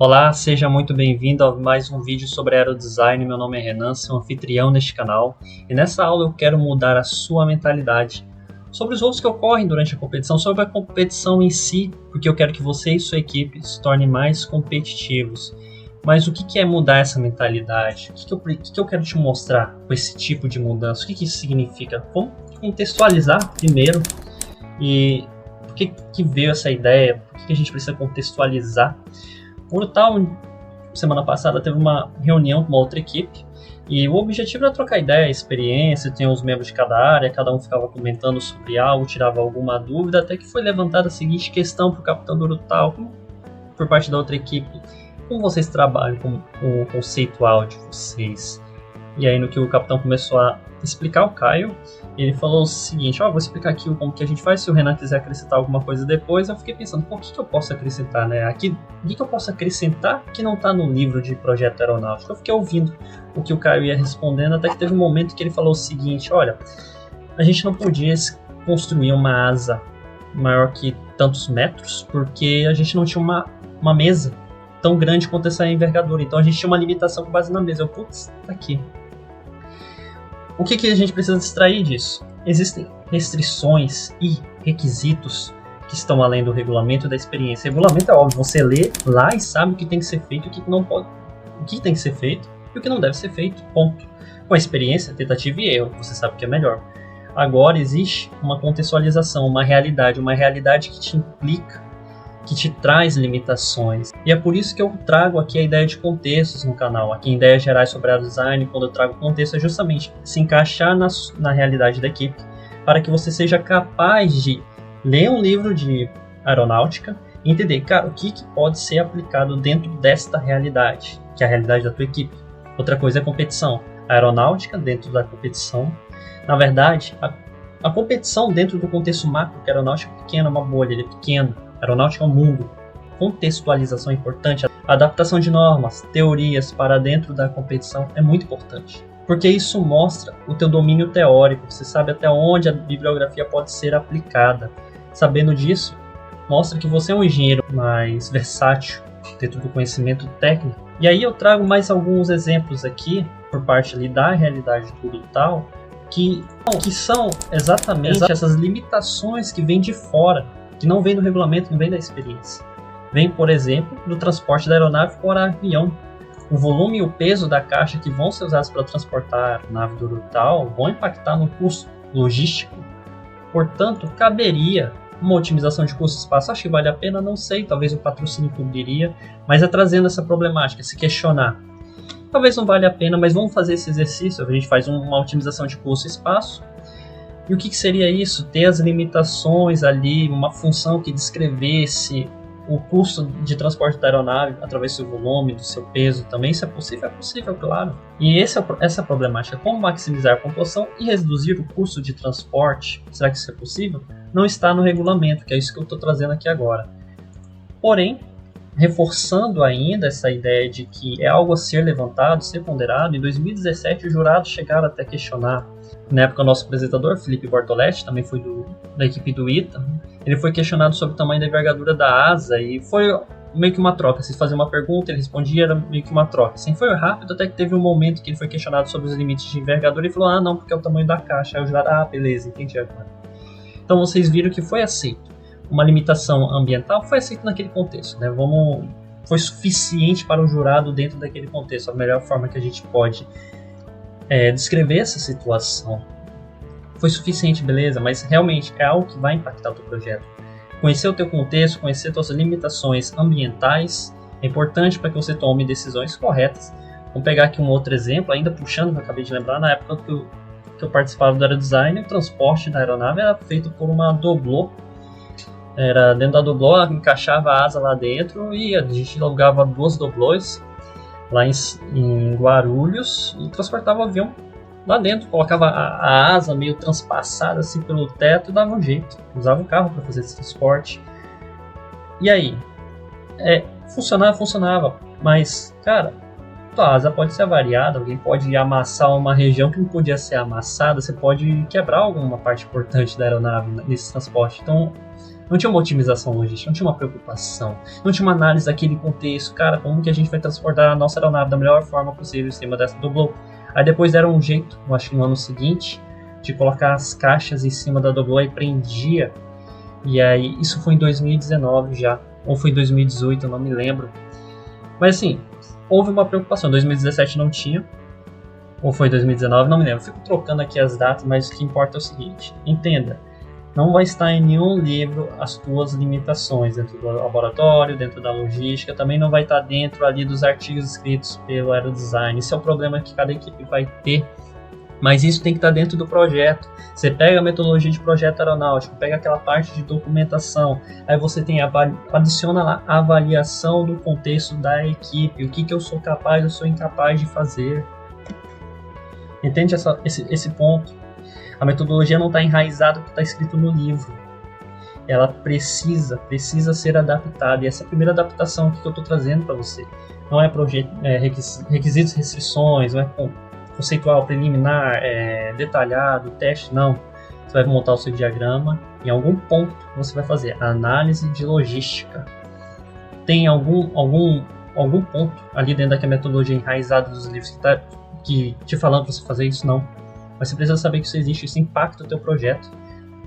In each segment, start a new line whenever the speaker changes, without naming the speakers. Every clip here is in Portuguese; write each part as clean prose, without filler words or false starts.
Olá, seja muito bem-vindo a mais um vídeo sobre aerodesign. Meu nome é Renan, sou anfitrião neste canal e nessa aula eu quero mudar a sua mentalidade sobre os voos que ocorrem durante a competição, sobre a competição em si, porque eu quero que você e sua equipe se tornem mais competitivos. Mas o que é mudar essa mentalidade? O que eu quero te mostrar com esse tipo de mudança? O que isso significa? Vamos contextualizar primeiro e por que veio essa ideia? Por que a gente precisa contextualizar? Por tal, semana passada teve uma reunião com uma outra equipe e o objetivo era trocar ideia, experiência, tinha os membros de cada área, cada um ficava comentando sobre algo, tirava alguma dúvida, até que foi levantada a seguinte questão para o capitão do Urutau, por parte da outra equipe: como vocês trabalham com o conceitual de vocês? E aí no que o capitão começou a explicar, o Caio, ele falou o seguinte: vou explicar aqui como que a gente faz, se o Renan quiser acrescentar alguma coisa depois. Eu fiquei pensando, o que eu posso acrescentar, né? Aqui, o que eu posso acrescentar que não está no livro de projeto aeronáutico? Eu fiquei ouvindo o que o Caio ia respondendo, até que teve um momento que ele falou o seguinte: olha, a gente não podia construir uma asa maior que tantos metros, porque a gente não tinha uma mesa tão grande quanto essa envergadura, então a gente tinha uma limitação com base na mesa. Putz, tá aqui. O que a gente precisa extrair disso? Existem restrições e requisitos que estão além do regulamento e da experiência. O regulamento é óbvio, você lê lá e sabe o que tem que ser feito e o que não pode, o que tem que ser feito e o que não deve ser feito, ponto. Com a experiência, tentativa e erro, você sabe o que é melhor. Agora existe uma contextualização, uma realidade que te implica, que te traz limitações. E é por isso que eu trago aqui a ideia de contextos no canal. Aqui em Ideias Gerais sobre Aerodesign, quando eu trago contexto, é justamente se encaixar na realidade da equipe, para que você seja capaz de ler um livro de aeronáutica e entender, cara, o que pode ser aplicado dentro desta realidade, que é a realidade da tua equipe. Outra coisa é a competição. A aeronáutica dentro da competição. Na verdade, a competição dentro do contexto macro, que a aeronáutica é pequena, uma bolha, ele é pequeno. Aeronáutica é um mundo. Contextualização é importante. A adaptação de normas, teorias para dentro da competição é muito importante. Porque isso mostra o teu domínio teórico. Você sabe até onde a bibliografia pode ser aplicada. Sabendo disso, mostra que você é um engenheiro mais versátil dentro do conhecimento técnico. E aí eu trago mais alguns exemplos aqui, por parte ali da realidade do Urutau, que são exatamente essas limitações que vêm de fora, que não vem do regulamento, não vem da experiência. Vem, por exemplo, do transporte da aeronave por avião. O volume e o peso da caixa que vão ser usados para transportar a nave do Urutau vão impactar no custo logístico. Portanto, caberia uma otimização de custo e espaço. Acho que vale a pena? Não sei, talvez o patrocínio cobriria, mas é trazendo essa problemática, se questionar. Talvez não valha a pena, mas vamos fazer esse exercício. A gente faz uma otimização de custo e espaço. E o que seria isso? Ter as limitações ali, uma função que descrevesse o custo de transporte da aeronave através do seu volume, do seu peso também. Isso é possível, claro. E essa problemática, como maximizar a pontuação e reduzir o custo de transporte, será que isso é possível? Não está no regulamento, que é isso que eu estou trazendo aqui agora. Porém, reforçando ainda essa ideia de que é algo a ser levantado, ser ponderado, em 2017 os jurados chegaram até questionar. Na época, o nosso apresentador, Felipe Bortoletti, também foi da equipe do ITA, ele foi questionado sobre o tamanho da envergadura da asa e foi meio que uma troca. Se fazia uma pergunta, ele respondia, era meio que uma troca. Assim, foi rápido, até que teve um momento que ele foi questionado sobre os limites de envergadura e falou: não, porque é o tamanho da caixa. Aí o jurado, beleza, entendi agora. Então vocês viram que foi aceito. Uma limitação ambiental foi aceita naquele contexto, né? Foi suficiente para o jurado dentro daquele contexto. A melhor forma que a gente pode descrever essa situação. Foi suficiente, beleza, mas realmente é algo que vai impactar o teu projeto. Conhecer o teu contexto, conhecer suas limitações ambientais é importante para que você tome decisões corretas. Vamos pegar aqui um outro exemplo, ainda puxando, que eu acabei de lembrar, na época que eu participava do aerodesign, o transporte da aeronave era feito por uma doblô. Era dentro da doblô, encaixava a asa lá dentro e a gente alugava 2 doblôs lá em Guarulhos e transportava o avião lá dentro, colocava a asa meio transpassada assim pelo teto e dava um jeito, usava o carro para fazer esse transporte. E aí, funcionava, mas cara, tua asa pode ser avariada, alguém pode amassar uma região que não podia ser amassada, você pode quebrar alguma parte importante da aeronave nesse transporte. Então Não tinha uma otimização logística, não tinha uma preocupação, não tinha uma análise daquele contexto, cara, como que a gente vai transportar a nossa aeronave da melhor forma possível em cima dessa Doblô. Aí depois deram um jeito, eu acho que no ano seguinte, de colocar as caixas em cima da Doblô e prendia. E aí, isso foi em 2019 já, ou foi em 2018, eu não me lembro. Mas assim, houve uma preocupação, em 2017 não tinha, ou foi 2019, não me lembro. Eu fico trocando aqui as datas, mas o que importa é o seguinte, entenda, não vai estar em nenhum livro as tuas limitações dentro do laboratório, dentro da logística, também não vai estar dentro ali dos artigos escritos pelo Aerodesign. Esse é o problema que cada equipe vai ter, mas isso tem que estar dentro do projeto. Você pega a metodologia de projeto aeronáutico, pega aquela parte de documentação, aí você tem adiciona lá a avaliação do contexto da equipe, o que eu sou capaz, eu sou incapaz de fazer. Entende esse ponto? A metodologia não está enraizada no que está escrito no livro. Ela precisa ser adaptada. E essa é a primeira adaptação que eu estou trazendo para você. Não é requisitos, restrições, não é conceitual, preliminar, detalhado, teste, não. Você vai montar o seu diagrama. Em algum ponto você vai fazer a análise de logística. Tem algum ponto ali dentro daquela metodologia enraizada dos livros que te falando para você fazer isso? Não. Mas você precisa saber que isso existe, isso impacta o teu projeto.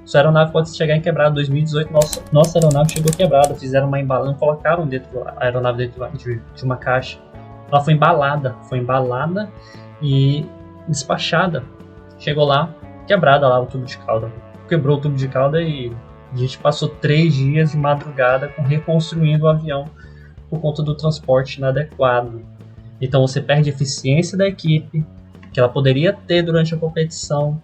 Sua aeronave pode chegar em quebrada. Em 2018, nossa aeronave chegou quebrada. Fizeram uma embalagem, colocaram a aeronave dentro de uma caixa. Ela foi embalada e despachada. Chegou lá, quebrada lá o tubo de cauda. Quebrou o tubo de cauda e a gente passou 3 dias de madrugada reconstruindo o avião por conta do transporte inadequado. Então você perde a eficiência da equipe, que ela poderia ter durante a competição,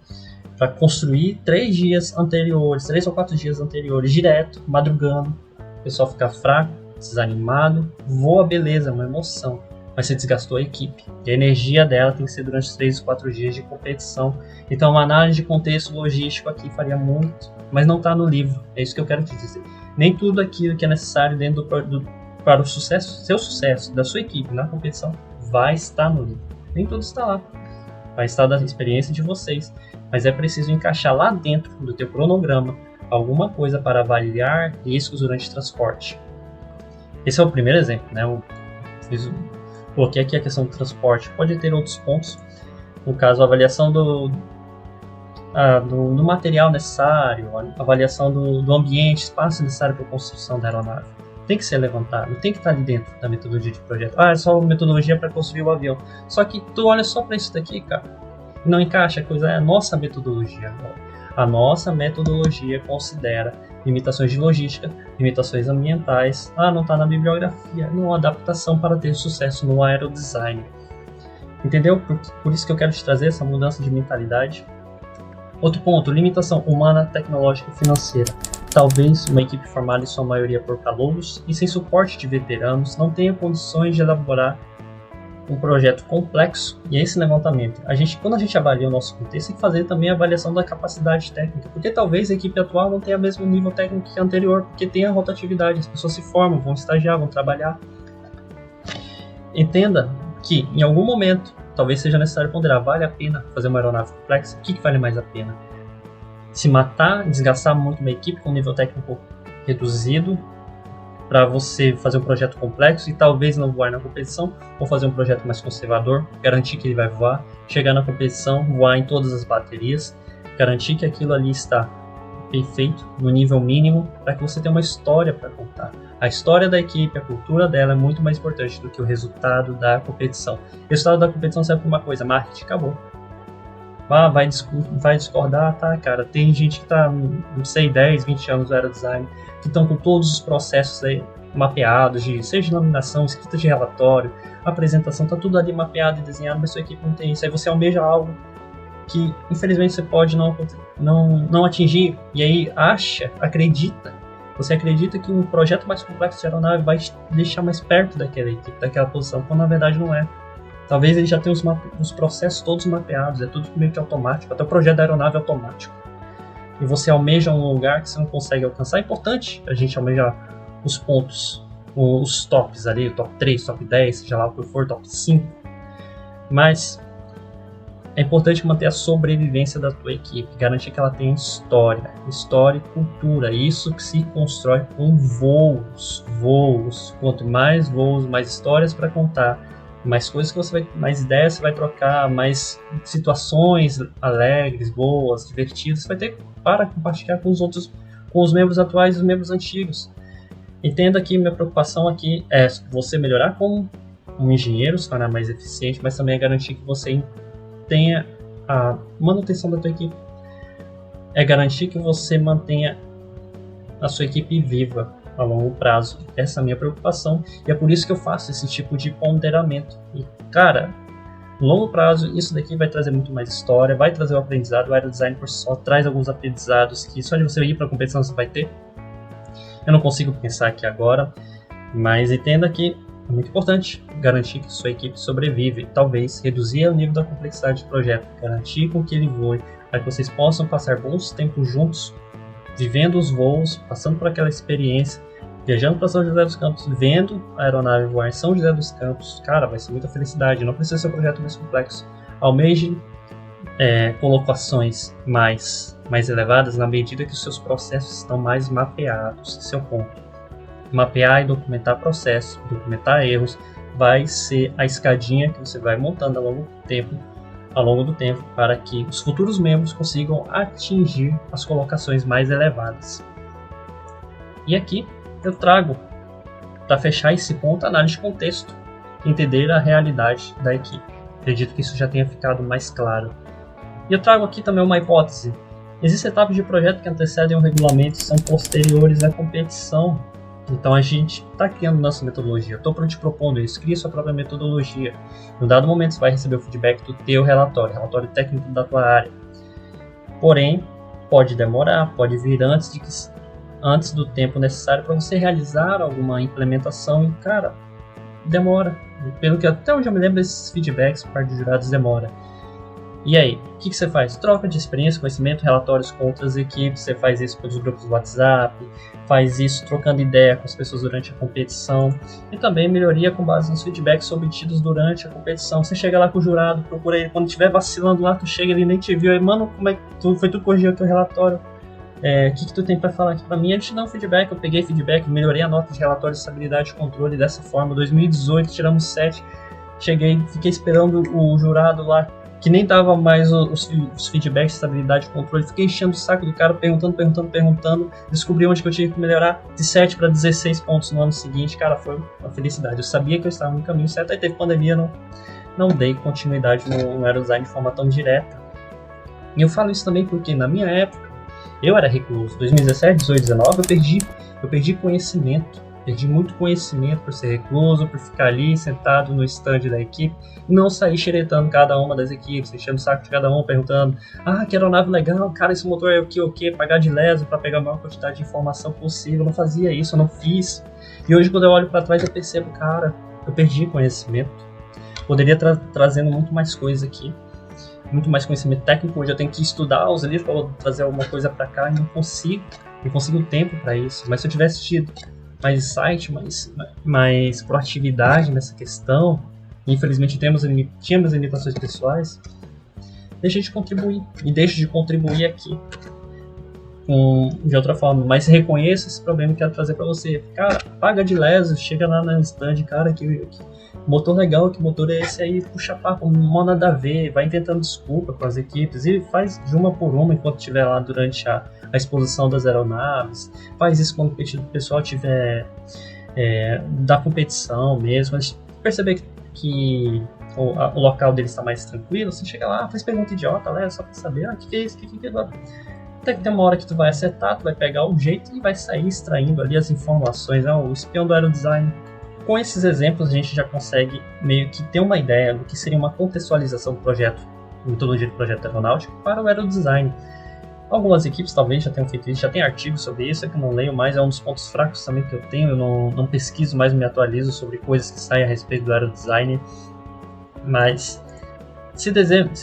para construir 3 ou 4 dias anteriores, direto, madrugando. O pessoal fica fraco, desanimado, voa, beleza, uma emoção, mas você desgastou a equipe. E a energia dela tem que ser durante 3 ou 4 dias de competição. Então uma análise de contexto logístico aqui faria muito, mas não está no livro. É isso que eu quero te dizer. Nem tudo aquilo que é necessário dentro para o sucesso, seu sucesso, da sua equipe na competição, vai estar no livro. Nem tudo está lá. Vai estar da experiência de vocês, mas é preciso encaixar lá dentro do teu cronograma alguma coisa para avaliar riscos durante o transporte. Esse é o primeiro exemplo, né? Coloquei aqui a questão do transporte. Pode ter outros pontos, no caso a avaliação do material necessário, a avaliação do ambiente, espaço necessário para a construção da aeronave. Tem que ser levantado, tem que estar ali dentro da metodologia de projeto. É só metodologia para construir o avião. Só que tu olha só para isso daqui, cara, não encaixa, a coisa é a nossa metodologia. A nossa metodologia considera limitações de logística, limitações ambientais. Não está na bibliografia, não há adaptação para ter sucesso no aerodesign. Entendeu? Por isso que eu quero te trazer essa mudança de mentalidade. Outro ponto, limitação humana, tecnológica e financeira. Talvez uma equipe formada em sua maioria por calouros e sem suporte de veteranos não tenha condições de elaborar um projeto complexo. E é esse levantamento. Quando a gente avalia o nosso contexto, tem que fazer também a avaliação da capacidade técnica, porque talvez a equipe atual não tenha o mesmo nível técnico que a anterior, porque tem a rotatividade, as pessoas se formam, vão estagiar, vão trabalhar. Entenda que em algum momento talvez seja necessário ponderar, vale a pena fazer uma aeronave complexa? O que vale mais a pena? Se matar, desgastar muito uma equipe com nível técnico reduzido para você fazer um projeto complexo e talvez não voar na competição, ou fazer um projeto mais conservador, garantir que ele vai voar, chegar na competição, voar em todas as baterias, garantir que aquilo ali está perfeito, no nível mínimo, para que você tenha uma história para contar. A história da equipe, a cultura dela é muito mais importante do que o resultado da competição. O resultado da competição serve para uma coisa, marketing, acabou. Vai discordar, tá, cara? Tem gente que tá, não sei, 10, 20 anos no aerodesign, que estão com todos os processos aí mapeados, seja de nominação, escrita de relatório, apresentação, tá tudo ali mapeado e desenhado, mas sua equipe não tem isso. Aí você almeja algo que, infelizmente, você pode não atingir, e aí você acredita que um projeto mais complexo de aeronave vai te deixar mais perto daquela equipe, daquela posição, quando na verdade não é. Talvez ele já tenha os processos todos mapeados, é tudo meio que automático, até o projeto da aeronave é automático. E você almeja um lugar que você não consegue alcançar. É importante a gente almejar os pontos, os tops ali, top 3, top 10, seja lá o que for, top 5. Mas É importante manter a sobrevivência da tua equipe, garantir que ela tenha história e cultura. Isso que se constrói com voos. Quanto mais voos, mais histórias para contar, mais coisas que você vai, mais ideias você vai trocar, mais situações alegres, boas, divertidas você vai ter para compartilhar com os outros, com os membros atuais e os membros antigos. Entenda que minha preocupação aqui é você melhorar como um engenheiro, se tornar mais eficiente, mas também é garantir que você tenha a manutenção da tua equipe. É garantir que você mantenha a sua equipe viva a longo prazo. Essa é a minha preocupação e é por isso que eu faço esse tipo de ponderamento. E, cara, no longo prazo, isso daqui vai trazer muito mais história, vai trazer o aprendizado. O aerodesign por si só traz alguns aprendizados que só de você ir para a competição você vai ter. Eu não consigo pensar aqui agora, mas entenda que é muito importante garantir que sua equipe sobrevive, talvez reduzir o nível da complexidade do projeto, garantir com que ele voe, para que vocês possam passar bons tempos juntos, vivendo os voos, passando por aquela experiência, viajando para São José dos Campos, vendo a aeronave voar em São José dos Campos. Cara, vai ser muita felicidade, não precisa ser um projeto mais complexo. Almeje colocações mais elevadas na medida que os seus processos estão mais mapeados. Esse é o ponto. Mapear e documentar processos, documentar erros, vai ser a escadinha que você vai montando ao longo do tempo, para que os futuros membros consigam atingir as colocações mais elevadas. E aqui eu trago, para fechar esse ponto, a análise de contexto, entender a realidade da equipe. Acredito que isso já tenha ficado mais claro. E eu trago aqui também uma hipótese. Existem etapas de projeto que antecedem o regulamento e são posteriores à competição. Então a gente está criando nossa metodologia. Eu estou te propondo isso, cria sua própria metodologia. Em um dado momento você vai receber o feedback do teu relatório técnico da tua área. Porém, pode demorar, pode vir antes do tempo necessário para você realizar alguma implementação e, cara, demora. Pelo que até onde eu me lembro, esses feedbacks por parte de jurados demora. E aí, o que você faz? Troca de experiência, conhecimento, relatórios com outras equipes, você faz isso pelos grupos do WhatsApp, faz isso trocando ideia com as pessoas durante a competição e também melhoria com base nos feedbacks obtidos durante a competição. Você chega lá com o jurado, procura ele, quando estiver vacilando lá, tu chega, ele nem te viu, aí, mano, como é que foi tu corrigir o teu relatório? O que tu tem para falar aqui para mim? Ele te dá um feedback, eu peguei feedback, melhorei a nota de relatório de estabilidade e controle dessa forma. 2018 tiramos 7, cheguei, fiquei esperando o jurado lá, que nem dava mais os feedbacks de estabilidade e controle, fiquei enchendo o saco do cara, perguntando, descobri onde que eu tinha que melhorar, de 7 para 16 pontos no ano seguinte. Cara, foi uma felicidade, eu sabia que eu estava no caminho certo, aí teve pandemia, não dei continuidade no aerodesign de forma tão direta. E eu falo isso também porque na minha época, eu era recluso, 2017, 18, 19, eu perdi conhecimento. Perdi muito conhecimento por ser recluso, por ficar ali sentado no stand da equipe e não sair xeretando cada uma das equipes, enchendo o saco de cada um, perguntando: que aeronave legal, cara, esse motor é o que, pagar de leso para pegar a maior quantidade de informação possível. Eu não fazia isso, eu não fiz. E hoje, quando eu olho para trás, eu percebo, cara, eu perdi conhecimento. Poderia trazendo muito mais coisa aqui, muito mais conhecimento técnico. Hoje eu tenho que estudar os livros para trazer alguma coisa para cá e não consigo tempo para isso. Mas se eu tivesse tido mais insight, mais proatividade nessa questão, infelizmente tínhamos limitações pessoais, deixe de contribuir, e deixe de contribuir aqui de outra forma, mas reconheça esse problema que eu quero trazer para você. Cara, paga de leso, chega lá no stand, cara, que motor legal, que motor é esse aí, puxa papo, não nada a ver, vai inventando desculpa com as equipes e faz de uma por uma enquanto estiver lá durante a exposição das aeronaves, faz isso quando o pessoal tiver da competição mesmo, mas perceber que o local dele está mais tranquilo, você chega lá, faz pergunta idiota, só para saber, que é isso, que é isso. Até que tem uma hora que tu vai acertar, tu vai pegar o jeito e vai sair extraindo ali as informações, o espião do aerodesign. Com esses exemplos a gente já consegue meio que ter uma ideia do que seria uma contextualização do projeto, metodologia do projeto aeronáutico para o aerodesign. Algumas equipes talvez já tenham feito isso, já tem artigos sobre isso, é que eu não leio mais, é um dos pontos fracos também que eu tenho, eu não pesquiso mais, me atualizo sobre coisas que saem a respeito do aerodesign, mas se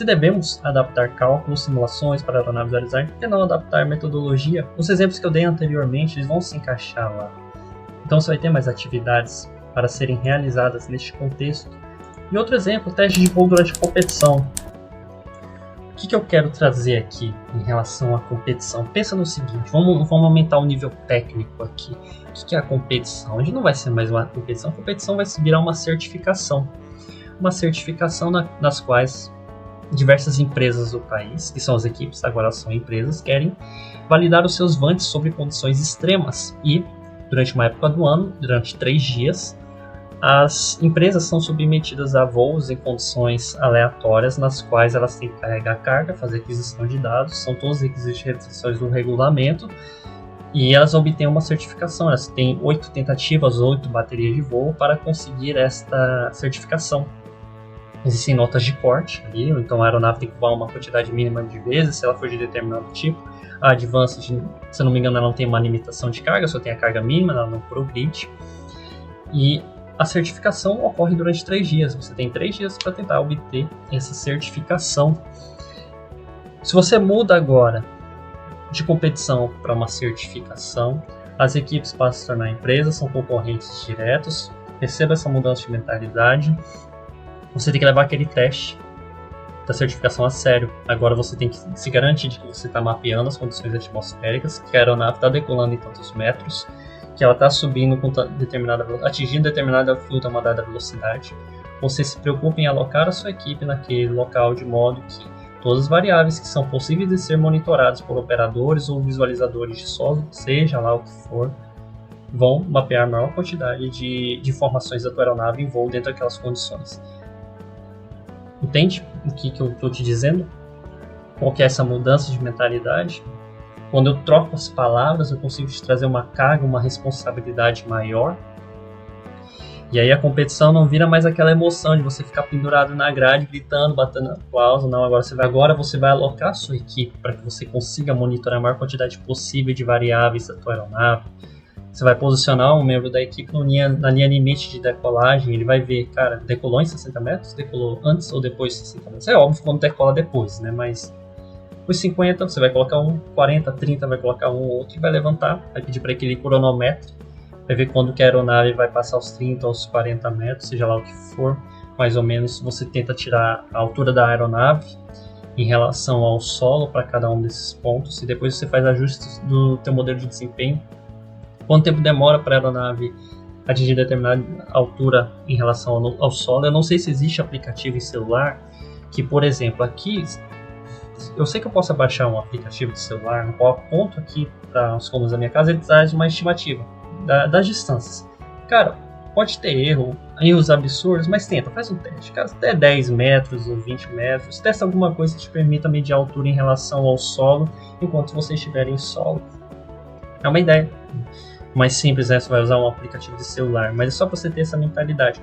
devemos adaptar cálculos, simulações para aeronaves do aerodesign, por que não adaptar metodologia? Os exemplos que eu dei anteriormente, eles vão se encaixar lá. Então você vai ter mais atividades para serem realizadas neste contexto. E outro exemplo, teste de voo durante a competição. O que eu quero trazer aqui em relação à competição? Pensa no seguinte, vamos aumentar o nível técnico aqui. O que é a competição? A gente não vai ser mais uma competição, a competição vai se virar uma certificação. Uma certificação nas quais diversas empresas do país, que são as equipes, agora são empresas, querem validar os seus vantes sobre condições extremas. E, durante uma época do ano, durante 3 dias, as empresas são submetidas a voos em condições aleatórias, nas quais elas têm que carregar carga, fazer aquisição de dados, são todos os requisitos e restrições do regulamento, e elas obtêm uma certificação. Elas têm 8 tentativas, 8 baterias de voo para conseguir esta certificação. Existem notas de corte ali, então a aeronave tem que voar uma quantidade mínima de vezes, se ela for de determinado tipo. A Advanced, se eu não me engano, ela não tem uma limitação de carga, só tem a carga mínima, ela não progride. E a certificação ocorre durante 3 dias. Você tem 3 dias para tentar obter essa certificação. Se você muda agora de competição para uma certificação, as equipes passam a se tornar empresas, são concorrentes diretos. Perceba essa mudança de mentalidade. Você tem que levar aquele teste da certificação a sério. Agora você tem que se garantir de que você está mapeando as condições atmosféricas, que a aeronave está decolando em tantos metros, que ela está subindo com atingindo determinada altitude a uma dada velocidade. Você se preocupa em alocar a sua equipe naquele local de modo que todas as variáveis que são possíveis de ser monitoradas por operadores ou visualizadores de solo, seja lá o que for, vão mapear a maior quantidade de informações da tua aeronave em voo dentro daquelas condições. Entende o que eu estou te dizendo? Qual que é essa mudança de mentalidade? Quando eu troco as palavras, eu consigo te trazer uma carga, uma responsabilidade maior. E aí a competição não vira mais aquela emoção de você ficar pendurado na grade, gritando, batendo aplauso. Não, agora você vai alocar a sua equipe para que você consiga monitorar a maior quantidade possível de variáveis da tua aeronave. Você vai posicionar um membro da equipe na linha limite de decolagem. Ele vai ver, cara, decolou em 60 metros? Decolou antes ou depois de 60 metros? É óbvio quando decola depois, né? Mas os 50 você vai colocar um, 40, 30 vai colocar um ou outro e vai levantar. Vai pedir para que ele cronometre. Vai ver quando que a aeronave vai passar os 30 ou os 40 metros, seja lá o que for. Mais ou menos você tenta tirar a altura da aeronave em relação ao solo para cada um desses pontos. E depois você faz ajustes do teu modelo de desempenho. Quanto tempo demora para a aeronave atingir determinada altura em relação ao solo? Eu não sei se existe aplicativo em celular que, por exemplo, aqui eu sei que eu posso baixar um aplicativo de celular no qual aponto aqui para os cômodos da minha casa, ele traz uma estimativa das distâncias. Cara, pode ter erros absurdos, mas faz um teste. Cara, até 10 metros ou 20 metros, testa alguma coisa que te permita medir a altura em relação ao solo enquanto você estiver em solo. É uma ideia mais simples, né? Você vai usar um aplicativo de celular, mas é só para você ter essa mentalidade,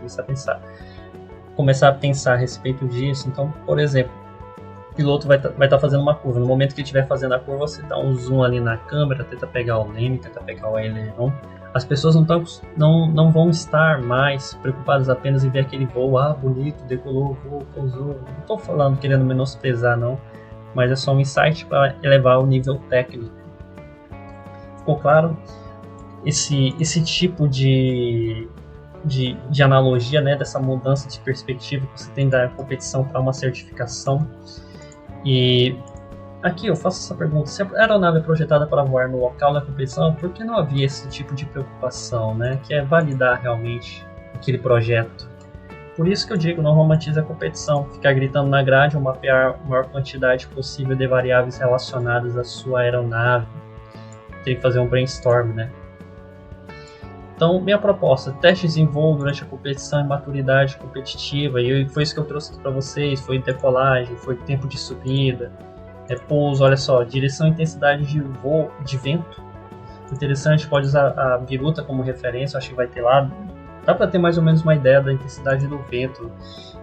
começar a pensar a respeito disso. Então, por exemplo, o piloto vai estar fazendo uma curva. No momento que ele estiver fazendo a curva, você dá um zoom ali na câmera, tenta pegar o leme, tenta pegar o aileron. As pessoas não vão estar mais preocupadas apenas em ver aquele voo, bonito, decolou, voou, pousou. Não estou falando querendo menosprezar, não, mas é só um insight para elevar o nível técnico. Ficou claro? Esse tipo de analogia, né, dessa mudança de perspectiva que você tem da competição para uma certificação. E aqui eu faço essa pergunta: se a aeronave é projetada para voar no local da competição, por que não havia esse tipo de preocupação, né, que é validar realmente aquele projeto? Por isso que eu digo, não romantize a competição, ficar gritando na grade ou mapear a maior quantidade possível de variáveis relacionadas à sua aeronave. Tem que fazer um brainstorm, né? Então, minha proposta: testes em voo durante a competição e maturidade competitiva, e foi isso que eu trouxe aqui para vocês. Foi decolagem, foi tempo de subida, pouso, olha só, direção e intensidade de voo, de vento. Interessante, pode usar a biruta como referência, acho que vai ter lá. Dá para ter mais ou menos uma ideia da intensidade do vento.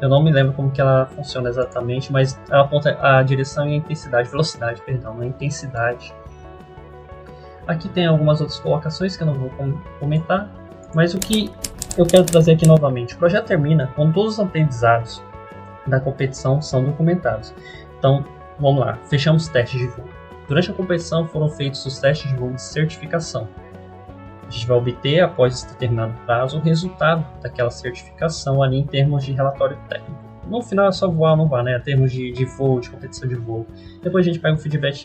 Eu não me lembro como que ela funciona exatamente, mas ela aponta a direção e a intensidade, velocidade, perdão, não a intensidade. Aqui tem algumas outras colocações que eu não vou comentar, mas o que eu quero trazer aqui novamente: o projeto termina quando todos os aprendizados da competição são documentados. Então, vamos lá, fechamos os testes de voo. Durante a competição foram feitos os testes de voo de certificação. A gente vai obter, após esse determinado prazo, o resultado daquela certificação ali em termos de relatório técnico. no final é só voar ou não voar, né? Em termos de voo, de competição de voo. Depois a gente pega o feedback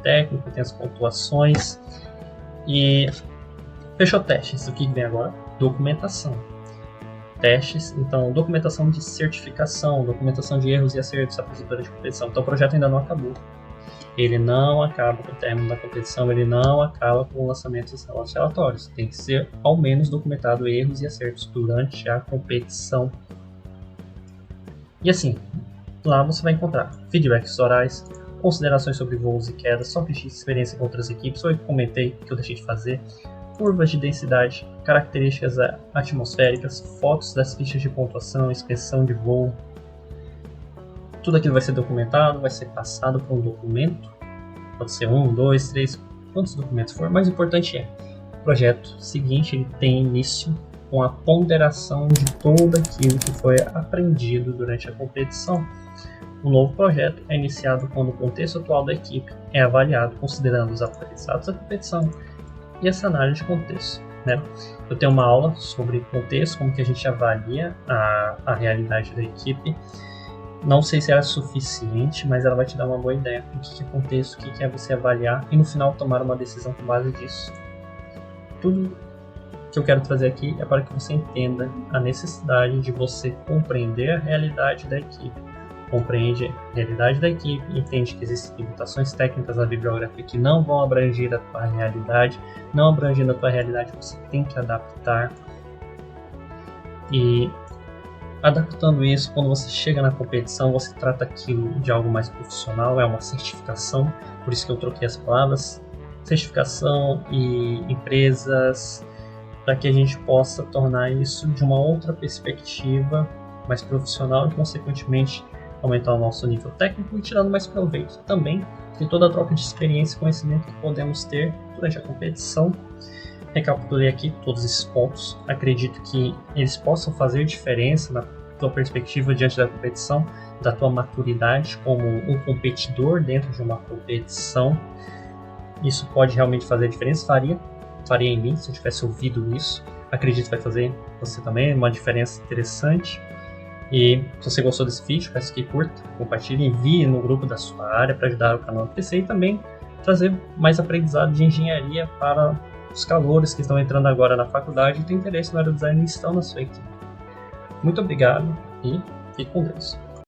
técnico, tem as pontuações e fechou testes. O que vem agora? Documentação. Testes, então documentação de certificação, documentação de erros e acertos apresentados de competição. Então o projeto ainda não acabou. Ele não acaba com o término da competição, ele não acaba com o lançamento dos relatórios. Tem que ser ao menos documentado erros e acertos durante a competição. E assim, lá você vai encontrar feedbacks orais, considerações sobre voos e quedas, soft de experiência com outras equipes, ou eu comentei que eu deixei de fazer, curvas de densidade, características atmosféricas, fotos das fichas de pontuação, inspeção de voo. Tudo aquilo vai ser documentado, vai ser passado por um documento, pode ser 1, 2, 3, quantos documentos for, mas o importante é, o projeto seguinte ele tem início com a ponderação de tudo aquilo que foi aprendido durante a competição. O novo projeto é iniciado quando o contexto atual da equipe é avaliado considerando os aprendizados da competição e essa análise de contexto. Né? Eu tenho uma aula sobre contexto, como que a gente avalia a realidade da equipe. Não sei se ela é suficiente, mas ela vai te dar uma boa ideia do que é contexto, o que é você avaliar e no final tomar uma decisão com base disso. Tudo que eu quero trazer aqui é para que você entenda a necessidade de você compreender a realidade da equipe. Compreende a realidade da equipe, entende que existem limitações técnicas na bibliografia que não vão abranger a tua realidade, não abrangendo a tua realidade você tem que adaptar. E adaptando isso, quando você chega na competição, você trata aquilo de algo mais profissional, é uma certificação, por isso que eu troquei as palavras, certificação e empresas, para que a gente possa tornar isso de uma outra perspectiva mais profissional e, consequentemente, aumentar o nosso nível técnico e tirando mais proveito também de toda a troca de experiência e conhecimento que podemos ter durante a competição. Recapitulei aqui todos esses pontos, acredito que eles possam fazer diferença na tua perspectiva diante da competição, da tua maturidade como um competidor dentro de uma competição. Isso pode realmente fazer diferença, faria em mim se eu tivesse ouvido isso, acredito que vai fazer você também, uma diferença interessante. E se você gostou desse vídeo, peço que curta, compartilhe, envie no grupo da sua área para ajudar o canal a crescer e também trazer mais aprendizado de engenharia para os calouros que estão entrando agora na faculdade e têm interesse no aerodesign e estão na sua equipe. Muito obrigado e fique com Deus.